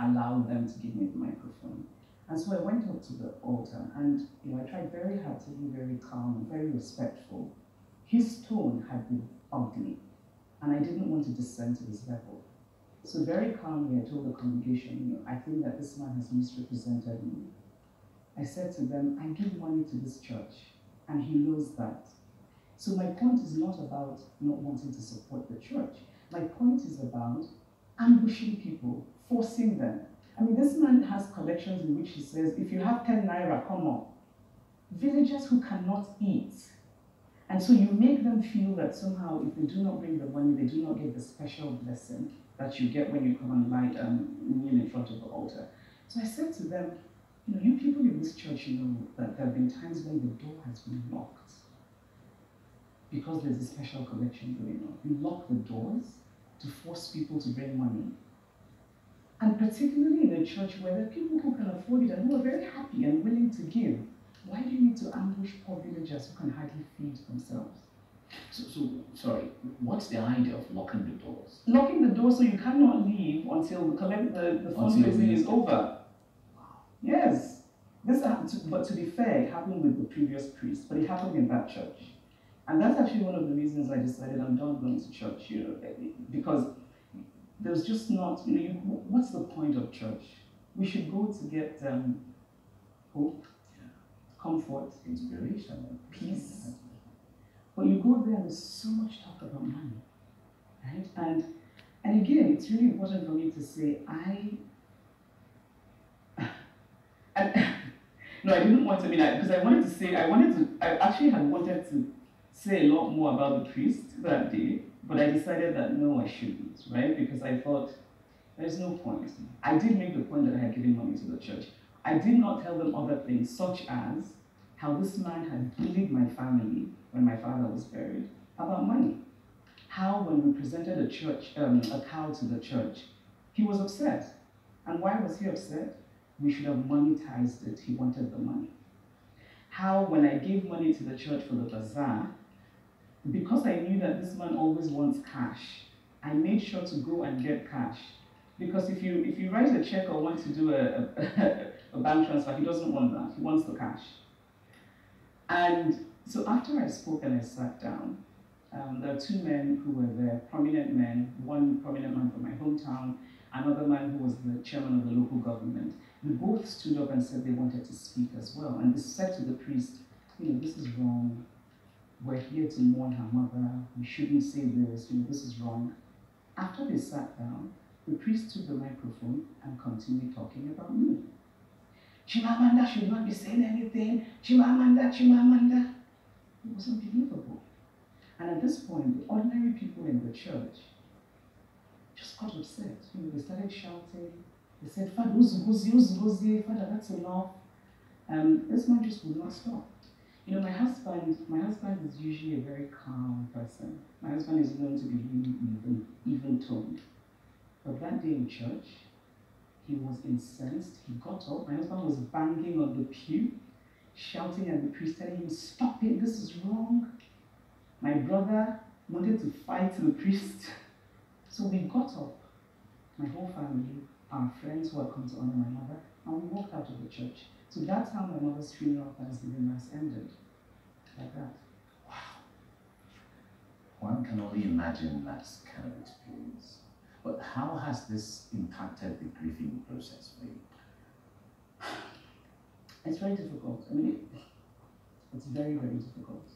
allow them to give me the microphone. And so I went up to the altar, and I tried very hard to be very calm and very respectful. His tone had been ugly, and I didn't want to descend to his level. So very calmly, I told the congregation, I think that this man has misrepresented me. I said to them, I give money to this church, and he knows that. So my point is not about not wanting to support the church. My point is about ambushing people, forcing them. I mean, this man has collections in which he says, if you have 10 naira, come on. Villagers who cannot eat. And so you make them feel that somehow if they do not bring the money, they do not get the special blessing that you get when you come and kneel in front of the altar. So I said to them, you people in this church know that there have been times when the door has been locked because there's a special collection going on. You lock the doors to force people to bring money. And particularly in a church where there are people who can afford it and who are very happy and willing to give. Why do you need to ambush poor villagers who can hardly feed themselves? So, sorry, what's the idea of locking the doors? Locking the doors so you cannot leave until the fundraising is over. Wow. Yes. But to be fair, it happened with the previous priest, but it happened in that church. And that's actually one of the reasons I decided I'm done going to church, because there's just not, what's the point of church? We should go to get hope, comfort, inspiration, peace. But you go there and there's so much talk about money, right? And again, it's really important for me to say, no, I didn't want to be like, because I actually had wanted to say a lot more about the priest that day, but I decided that no, I shouldn't, right? Because I thought, there's no point. I did make the point that I had given money to the church. I did not tell them other things, such as how this man had bullied my family when my father was buried about money. How when we presented a cow to the church, he was upset. And why was he upset? We should have monetized it. He wanted the money. How when I gave money to the church for the bazaar, because I knew that this man always wants cash, I made sure to go and get cash. Because if you write a check or want to do a bank transfer, he doesn't want that. He wants the cash. And so after I spoke and I sat down, there are two men who were there, prominent men, one prominent man from my hometown, another man who was the chairman of the local government. They both stood up and said they wanted to speak as well. And they said to the priest, this is wrong. We're here to mourn her mother. We shouldn't say this. This is wrong. After they sat down, the priest took the microphone and continued talking about me. Chimamanda should not be saying anything. Chimamanda, Chimamanda. It was unbelievable. And at this point, the ordinary people in the church just got upset. They started shouting. They said, Father, Father, that's enough. This man just would not stop. My husband is usually a very calm person. My husband is known to be really even-toned. But that day in church, he was incensed. He got up. My husband was banging on the pew, shouting at the priest, telling him, stop it, this is wrong. My brother wanted to fight the priest. So we got up, my whole family, our friends who had come to honor my mother, and we walked out of the church. So that's how my mother's funeral Thanksgiving Mass ended. Like that. Wow. One can only imagine that kind of experience. But how has this impacted the grieving process for you? It's very difficult. I mean, it's very, very difficult.